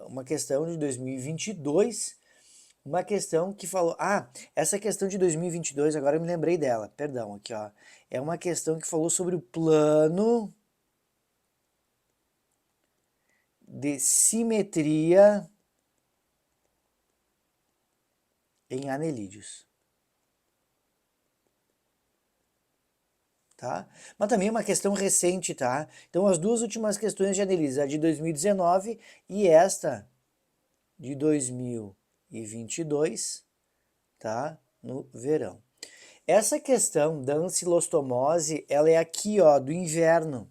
Uma questão de 2022, uma questão que falou... Ah, essa questão de 2022, agora eu me lembrei dela, perdão, aqui ó. É uma questão que falou sobre o plano de simetria em anelídeos. Tá? Mas também é uma questão recente, tá? Então as duas últimas questões de anelídeos, a de 2019 e esta de 2022, tá? No verão. Essa questão da ancilostomose, ela é aqui, ó, do inverno.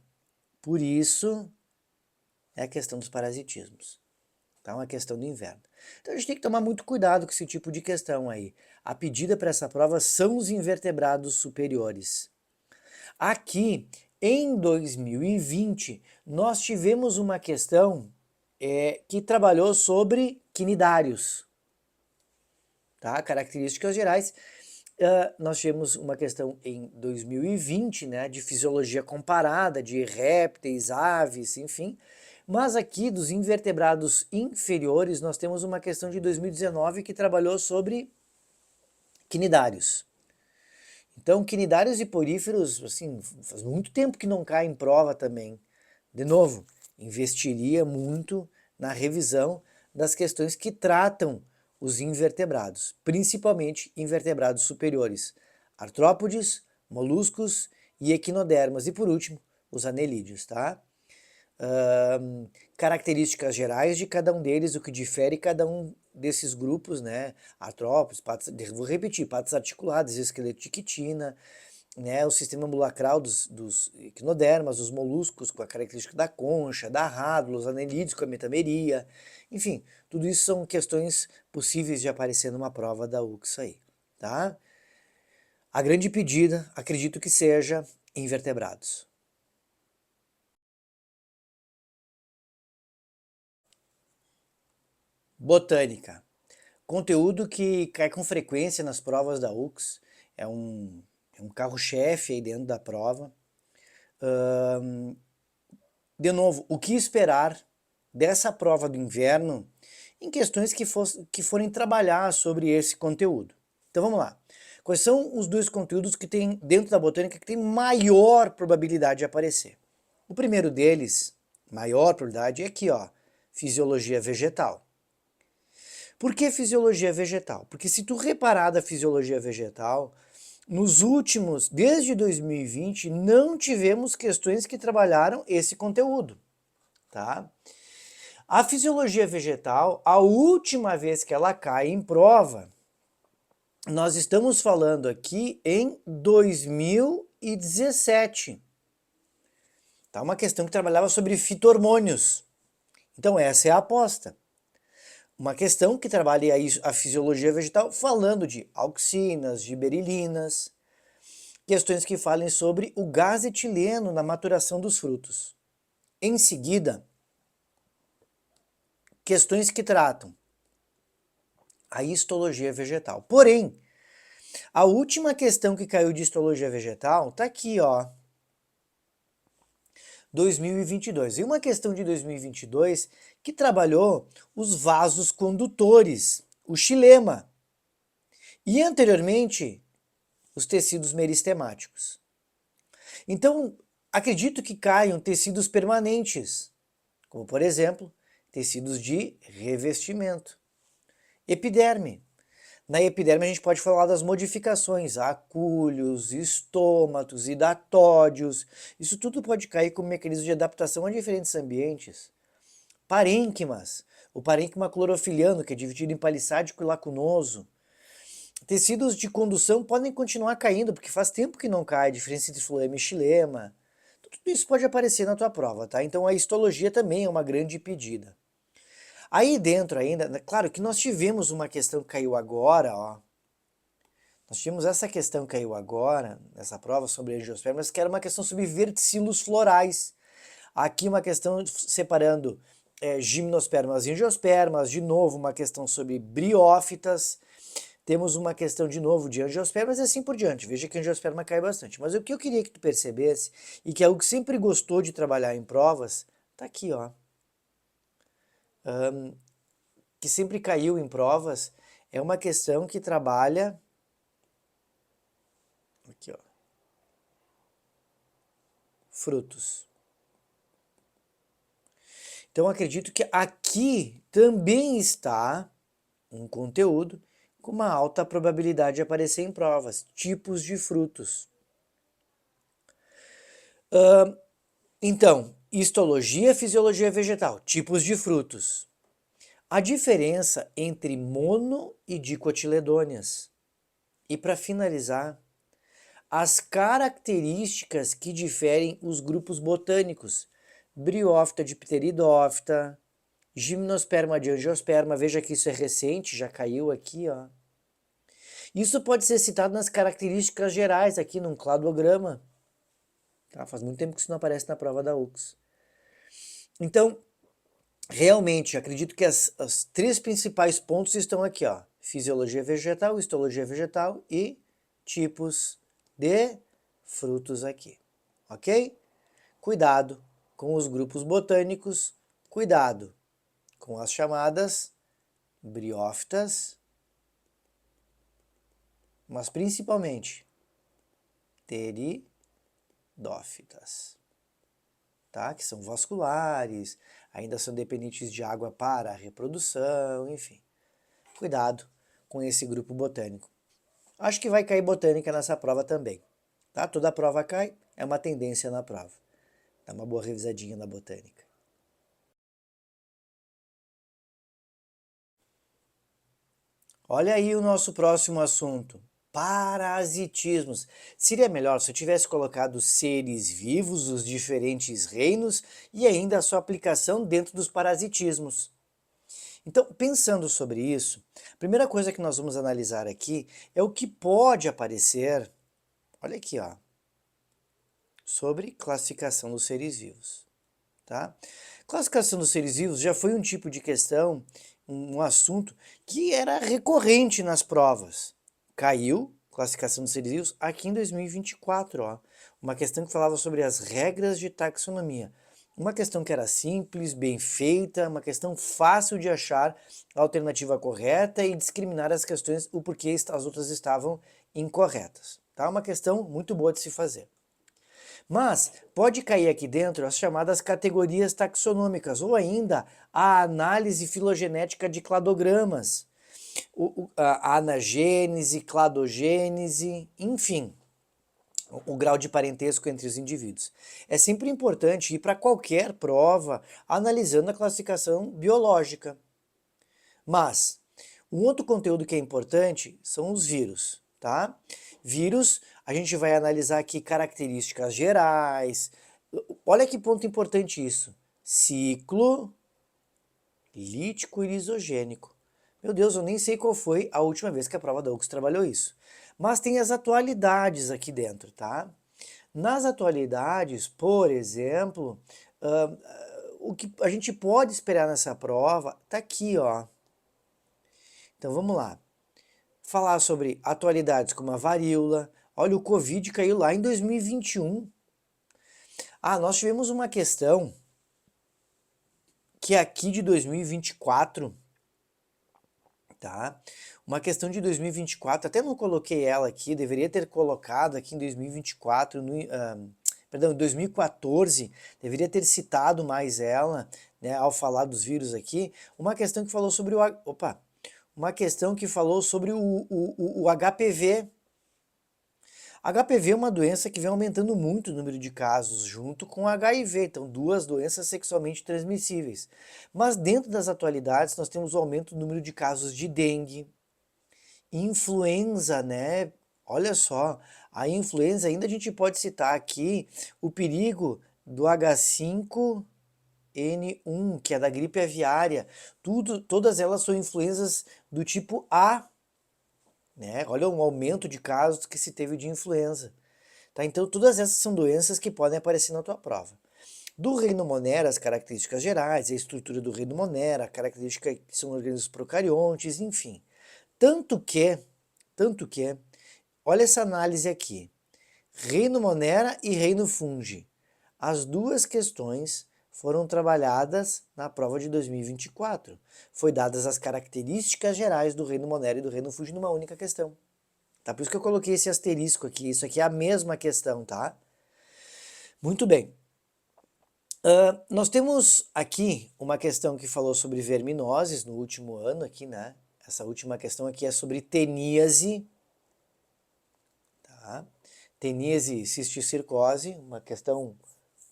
Por isso é a questão dos parasitismos. Tá? Uma questão do inverno. Então a gente tem que tomar muito cuidado com esse tipo de questão aí. A pedida para essa prova são os invertebrados superiores. Aqui, em 2020, nós tivemos uma questão que trabalhou sobre quinidários, tá? Características gerais. Nós tivemos uma questão em 2020, né, de fisiologia comparada, de répteis, aves, enfim. Mas aqui, dos invertebrados inferiores, nós temos uma questão de 2019 que trabalhou sobre quinidários. Então, quinidários e poríferos, assim, faz muito tempo que não cai em prova também. De novo, investiria muito na revisão das questões que tratam os invertebrados, principalmente invertebrados superiores, artrópodes, moluscos e equinodermas, e por último, os anelídeos, tá? Características gerais de cada um deles, o que difere cada um desses grupos, né? Artrópodes, patas, vou repetir, patas articuladas, esqueleto de quitina, né? O sistema ambulacral dos equinodermas, os moluscos com a característica da concha, da rádula, os anelídeos com a metameria, enfim, tudo isso são questões possíveis de aparecer numa prova da UX aí, tá? A grande pedida, acredito que seja invertebrados. Botânica. Conteúdo que cai com frequência nas provas da UX, é um carro-chefe aí dentro da prova. De novo, o que esperar dessa prova do inverno em questões que forem trabalhar sobre esse conteúdo. Então vamos lá. Quais são os dois conteúdos que tem dentro da botânica que tem maior probabilidade de aparecer? O primeiro deles, maior probabilidade, é aqui, ó, fisiologia vegetal. Por que fisiologia vegetal? Porque se tu reparar da fisiologia vegetal, nos últimos, desde 2020, não tivemos questões que trabalharam esse conteúdo, tá? A fisiologia vegetal, a última vez que ela cai em prova, nós estamos falando aqui em 2017. Tá? Uma questão que trabalhava sobre fito-hormônios. Então essa é a aposta. Uma questão que trabalha a fisiologia vegetal falando de auxinas, giberilinas, questões que falem sobre o gás etileno na maturação dos frutos. Em seguida, questões que tratam a histologia vegetal. Porém, a última questão que caiu de histologia vegetal está aqui, ó, 2022. E uma questão de 2022 que trabalhou os vasos condutores, o xilema. E anteriormente, os tecidos meristemáticos. Então, acredito que caiam tecidos permanentes, como por exemplo, tecidos de revestimento. Epiderme. Na epiderme a gente pode falar das modificações, acúlios, estômatos, hidatódios. Isso tudo pode cair como mecanismo de adaptação a diferentes ambientes. Parênquimas. O parênquima clorofiliano, que é dividido em palissádico e lacunoso. Tecidos de condução podem continuar caindo, porque faz tempo que não cai, a diferença entre floema e xilema. Tudo isso pode aparecer na tua prova, tá? Então a histologia também é uma grande pedida. Aí dentro ainda, claro que nós tivemos uma questão que caiu agora, ó. Nós tivemos essa questão que caiu agora, nessa prova sobre angiospermas, que era uma questão sobre verticilos florais. Aqui uma questão separando gimnospermas e angiospermas, de novo uma questão sobre briófitas, temos uma questão de novo de angiospermas e assim por diante. Veja que a angiosperma cai bastante. Mas o que eu queria que tu percebesse, e que é algo que sempre gostou de trabalhar em provas, tá aqui, ó. Que sempre caiu em provas, é uma questão que trabalha aqui, ó, frutos. Então acredito que aqui também está um conteúdo com uma alta probabilidade de aparecer em provas, tipos de frutos. Então, histologia, fisiologia vegetal, tipos de frutos. A diferença entre mono e dicotiledôneas. E para finalizar, as características que diferem os grupos botânicos. Briófita de pteridófita, gimnosperma de angiosperma, veja que isso é recente, já caiu aqui, ó. Isso pode ser citado nas características gerais aqui num cladograma. Tá? Faz muito tempo que isso não aparece na prova da UX. Então, realmente, acredito que as três principais pontos estão aqui, ó. Fisiologia vegetal, histologia vegetal e tipos de frutos aqui, ok? Cuidado com os grupos botânicos, cuidado com as chamadas briófitas, mas principalmente pteridófitas, tá? Que são vasculares, ainda são dependentes de água para a reprodução, enfim. Cuidado com esse grupo botânico. Acho que vai cair botânica nessa prova também, tá? Toda prova cai, é uma tendência na prova. Dá uma boa revisadinha na botânica. Olha aí o nosso próximo assunto. Parasitismos. Seria melhor se eu tivesse colocado seres vivos, os diferentes reinos e ainda a sua aplicação dentro dos parasitismos. Então, pensando sobre isso, a primeira coisa que nós vamos analisar aqui é o que pode aparecer, olha aqui, ó, sobre classificação dos seres vivos, tá? Classificação dos seres vivos já foi um tipo de questão, um assunto que era recorrente nas provas. Caiu, classificação dos seres vivos, aqui em 2024, ó. Uma questão que falava sobre as regras de taxonomia. Uma questão que era simples, bem feita, uma questão fácil de achar a alternativa correta e discriminar as questões, o porquê as outras estavam incorretas. Tá? Uma questão muito boa de se fazer. Mas pode cair aqui dentro as chamadas categorias taxonômicas ou ainda a análise filogenética de cladogramas, a anagênese, cladogênese, enfim, o grau de parentesco entre os indivíduos. É sempre importante ir para qualquer prova analisando a classificação biológica. Mas um outro conteúdo que é importante são os vírus, tá? Vírus, a gente vai analisar aqui características gerais. Olha que ponto importante isso. Ciclo lítico e lisogênico. Meu Deus, eu nem sei qual foi a última vez que a prova da UX trabalhou isso. Mas tem as atualidades aqui dentro, tá? Nas atualidades, por exemplo, o que a gente pode esperar nessa prova tá aqui, ó. Então vamos lá. Falar sobre atualidades como a varíola. Olha, o Covid caiu lá em 2021. Ah, nós tivemos uma questão que é aqui de 2024, tá? Uma questão de 2024, até não coloquei ela aqui, deveria ter colocado aqui em 2024, perdão, em 2014, deveria ter citado mais ela, né, ao falar dos vírus aqui. Uma questão que falou sobre uma questão que falou sobre o HPV. HPV é uma doença que vem aumentando muito o número de casos, junto com HIV, então duas doenças sexualmente transmissíveis. Mas dentro das atualidades nós temos o aumento do número de casos de dengue, influenza, né? Olha só, a influenza, ainda a gente pode citar aqui o perigo do H5N1, que é da gripe aviária. Todas elas são influenzas do tipo A, né? Olha um aumento de casos que se teve de influenza. Tá? Então todas essas são doenças que podem aparecer na tua prova. Do reino Monera, as características gerais, a estrutura do reino Monera, a característica que são organismos procariontes, enfim. Tanto que, olha essa análise aqui. Reino Monera e reino Fungi. As duas questões foram trabalhadas na prova de 2024. Foi dadas as características gerais do reino Monero e do reino Fuji numa única questão. Tá? Por isso que eu coloquei esse asterisco aqui. Isso aqui é a mesma questão, tá? Muito bem. Nós temos aqui uma questão que falou sobre verminoses no último ano aqui, né? Essa última questão aqui é sobre teníase, tá? Teníase cisticircose, uma questão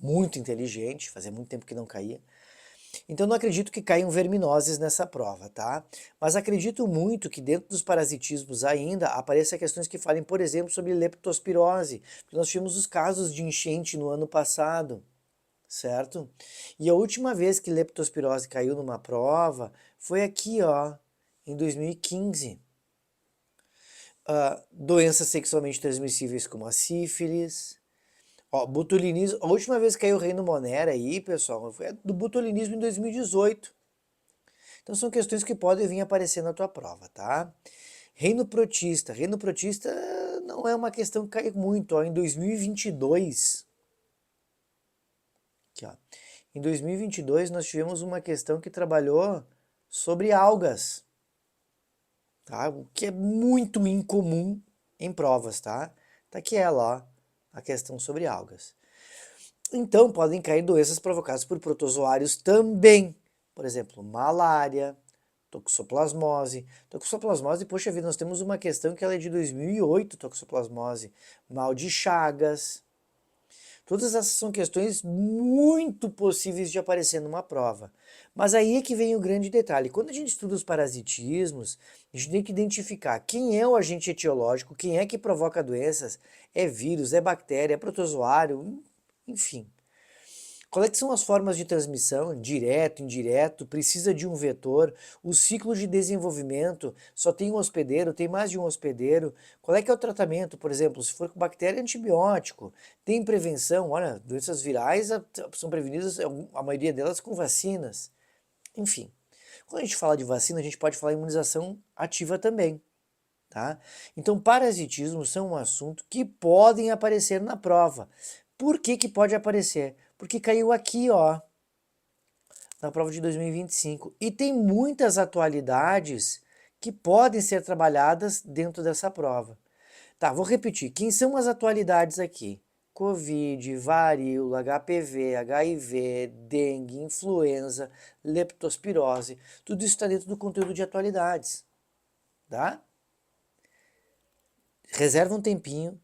muito inteligente, fazia muito tempo que não caía. Então não acredito que caiam verminoses nessa prova, tá? Mas acredito muito que dentro dos parasitismos ainda apareçam questões que falem, por exemplo, sobre leptospirose, porque nós tivemos os casos de enchente no ano passado, certo? E a última vez que leptospirose caiu numa prova foi aqui, ó, em 2015. Doenças sexualmente transmissíveis como a sífilis. Ó, botulinismo, a última vez que caiu o reino Monero aí, pessoal, foi do botulinismo em 2018. Então são questões que podem vir aparecer na tua prova, tá? Reino protista não é uma questão que cai muito, ó, em 2022. Aqui, ó. Em 2022 nós tivemos uma questão que trabalhou sobre algas, tá? O que é muito incomum em provas, tá? Tá aqui ela, ó, a questão sobre algas. Então podem cair doenças provocadas por protozoários também, por exemplo, malária, toxoplasmose. Toxoplasmose, poxa vida, nós temos uma questão que ela é de 2008, toxoplasmose, mal de Chagas. Todas essas são questões muito possíveis de aparecer numa prova. Mas aí é que vem o grande detalhe. Quando a gente estuda os parasitismos, a gente tem que identificar quem é o agente etiológico, quem é que provoca doenças, é vírus, é bactéria, é protozoário, enfim. Quais é que são as formas de transmissão? Direto, indireto, precisa de um vetor, o ciclo de desenvolvimento, só tem um hospedeiro, tem mais de um hospedeiro. Qual é que é o tratamento? Por exemplo, se for com bactéria, antibiótico. Tem prevenção, olha, doenças virais são prevenidas, a maioria delas com vacinas. Enfim, quando a gente fala de vacina, a gente pode falar em imunização ativa também. Tá? Então, parasitismos são um assunto que podem aparecer na prova. Por que que pode aparecer? Porque caiu aqui, ó, na prova de 2025. E tem muitas atualidades que podem ser trabalhadas dentro dessa prova. Tá, vou repetir. Quem são as atualidades aqui? Covid, varíola, HPV, HIV, dengue, influenza, leptospirose. Tudo isso está dentro do conteúdo de atualidades. Tá? Reserva um tempinho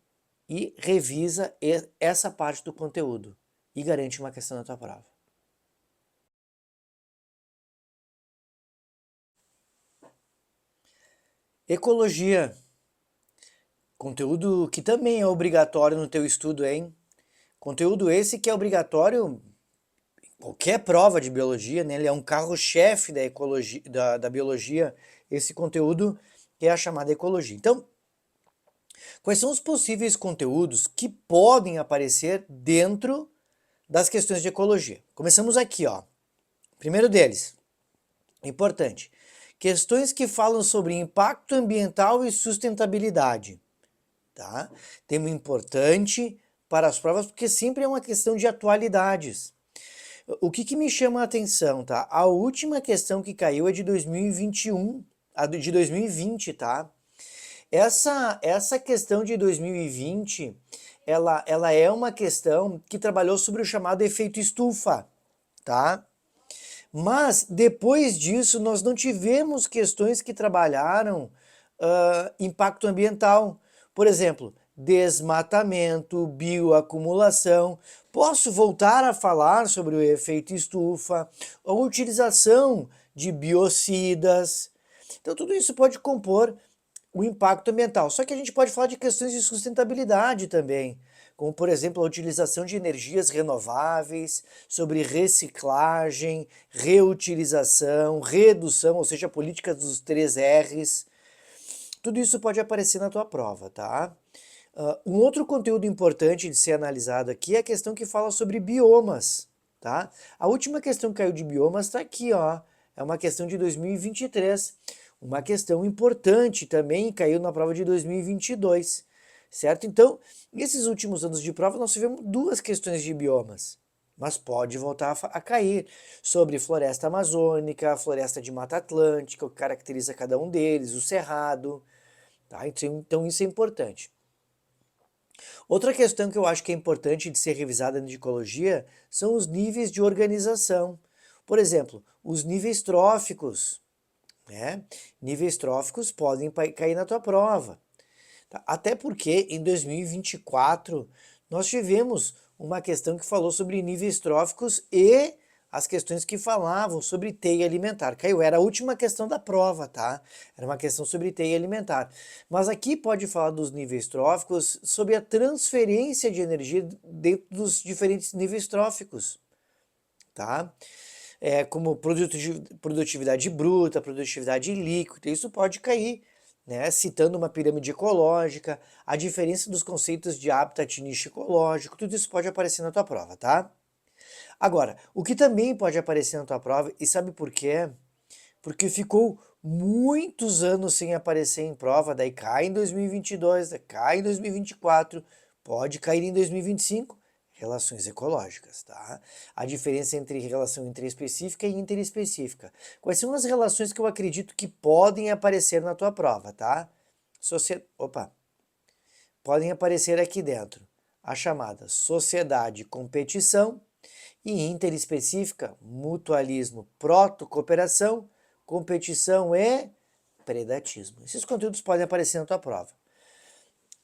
e revisa essa parte do conteúdo e garante uma questão na tua prova. Ecologia. Conteúdo que também é obrigatório no teu estudo, hein? Conteúdo esse que é obrigatório em qualquer prova de biologia, né? Ele é um carro-chefe da ecologia, da biologia, esse conteúdo que é a chamada ecologia. Então, quais são os possíveis conteúdos que podem aparecer dentro das questões de ecologia? Começamos aqui, ó. Primeiro deles, importante, questões que falam sobre impacto ambiental e sustentabilidade. Tá? Tema importante para as provas, porque sempre é uma questão de atualidades. O que me chama a atenção, tá? A última questão que caiu é de 2021, a de 2020, tá? Essa questão de 2020, ela é uma questão que trabalhou sobre o chamado efeito estufa, tá? Mas depois disso nós não tivemos questões que trabalharam impacto ambiental. Por exemplo, desmatamento, bioacumulação. Posso voltar a falar sobre o efeito estufa, a utilização de biocidas. Então tudo isso pode compor o impacto ambiental. Só que a gente pode falar de questões de sustentabilidade também, como por exemplo a utilização de energias renováveis, sobre reciclagem, reutilização, redução, ou seja, a política dos 3 R's. Tudo isso pode aparecer na tua prova, tá? Um outro conteúdo importante de ser analisado aqui é a questão que fala sobre biomas, tá? A última questão que caiu de biomas está aqui, ó. É uma questão de 2023. Uma questão importante também caiu na prova de 2022, certo? Então, nesses últimos anos de prova nós tivemos 2 questões de biomas, mas pode voltar a cair, sobre floresta amazônica, floresta de Mata Atlântica, o que caracteriza cada um deles, o cerrado, tá? Então isso é importante. Outra questão que eu acho que é importante de ser revisada na ecologia são os níveis de organização. Por exemplo, os níveis tróficos, né? Níveis tróficos podem cair na tua prova. Tá? Até porque em 2024 nós tivemos uma questão que falou sobre níveis tróficos e as questões que falavam sobre teia alimentar. Caiu, era a última questão da prova, tá? Era uma questão sobre teia alimentar. Mas aqui pode falar dos níveis tróficos, sobre a transferência de energia dentro dos diferentes níveis tróficos, tá? Como produtividade bruta, produtividade líquida, isso pode cair, né? Citando uma pirâmide ecológica, a diferença dos conceitos de habitat nicho ecológico, tudo isso pode aparecer na tua prova, tá? Agora, o que também pode aparecer na tua prova, e sabe por quê? Porque ficou muitos anos sem aparecer em prova, daí cai em 2022, daí cai em 2024, pode cair em 2025, relações ecológicas, tá? A diferença entre relação intraespecífica e interespecífica. Quais são as relações que eu acredito que podem aparecer na tua prova, tá? Podem aparecer aqui dentro. A chamada sociedade-competição e interespecífica, mutualismo, proto-cooperação, competição e predatismo. Esses conteúdos podem aparecer na tua prova,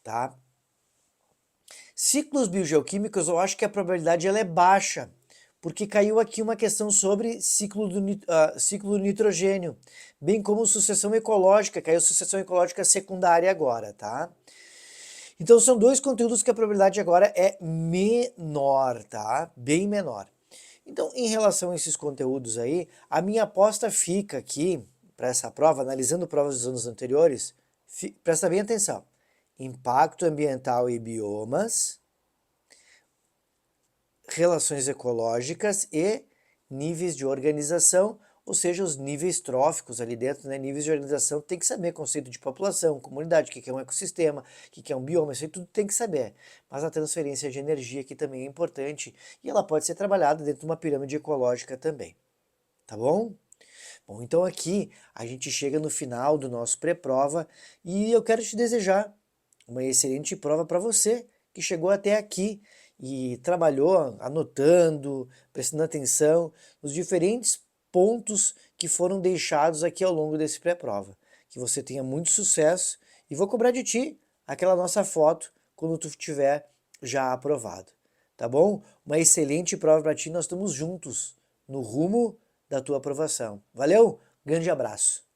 tá? Ciclos biogeoquímicos, eu acho que a probabilidade ela é baixa, porque caiu aqui uma questão sobre ciclo do nitrogênio, bem como sucessão ecológica, caiu sucessão ecológica secundária agora, tá? Então são dois conteúdos que a probabilidade agora é menor, tá? Bem menor. Então, em relação a esses conteúdos aí, a minha aposta fica aqui, para essa prova, analisando provas dos anos anteriores, presta bem atenção. Impacto ambiental e biomas, relações ecológicas e níveis de organização, ou seja, os níveis tróficos ali dentro, né? Níveis de organização, tem que saber conceito de população, comunidade, o que é um ecossistema, o que é um bioma, isso aí tudo tem que saber. Mas a transferência de energia aqui também é importante e ela pode ser trabalhada dentro de uma pirâmide ecológica também, tá bom? Bom, então aqui a gente chega no final do nosso pré-prova e eu quero te desejar uma excelente prova para você que chegou até aqui e trabalhou anotando, prestando atenção nos diferentes pontos que foram deixados aqui ao longo desse pré-prova. Que você tenha muito sucesso e vou cobrar de ti aquela nossa foto quando tu tiver já aprovado, tá bom? Uma excelente prova para ti, nós estamos juntos no rumo da tua aprovação. Valeu? Grande abraço!